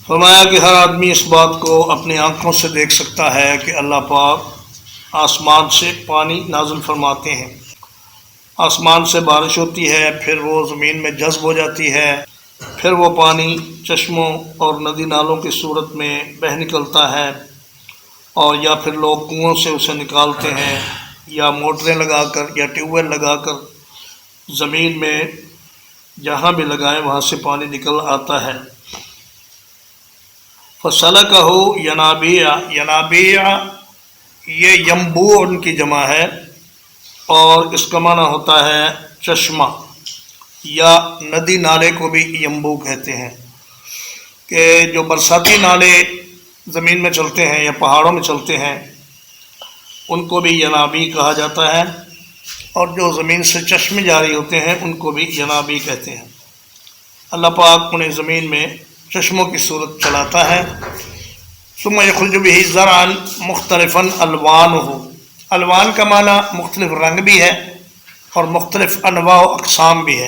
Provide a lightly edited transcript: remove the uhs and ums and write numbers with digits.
فرمایا کہ ہر آدمی اس بات کو اپنی آنکھوں سے دیکھ سکتا ہے کہ اللہ پاک آسمان سے پانی نازل فرماتے ہیں، آسمان سے بارش ہوتی ہے، پھر وہ زمین میں جذب ہو جاتی ہے، پھر وہ پانی چشموں اور ندی نالوں کی صورت میں بہہ نکلتا ہے، اور یا پھر لوگ کنوؤں سے اسے نکالتے ہیں، یا موٹریں لگا کر یا ٹیوب ویل لگا کر زمین میں جہاں بھی لگائیں وہاں سے پانی نکل آتا ہے۔ فَسَلَكَهُ يَنَابِيعَ، ینابیع یہ ینبوع ان کی جمع ہے، اور اس کا معنی ہوتا ہے چشمہ، یا ندی نالے کو بھی ینبوع کہتے ہیں، کہ جو برساتی نالے زمین میں چلتے ہیں یا پہاڑوں میں چلتے ہیں ان کو بھی ینابیع کہا جاتا ہے، اور جو زمین سے چشمے جاری ہوتے ہیں ان کو بھی ینابیع کہتے ہیں۔ اللہ پاک انہیں زمین میں چشموں کی صورت چلاتا ہے۔ ثم یخرج به زرعا مختلفا الوانہ، الوان کا معنی مختلف رنگ بھی ہے اور مختلف انواع و اقسام بھی ہے۔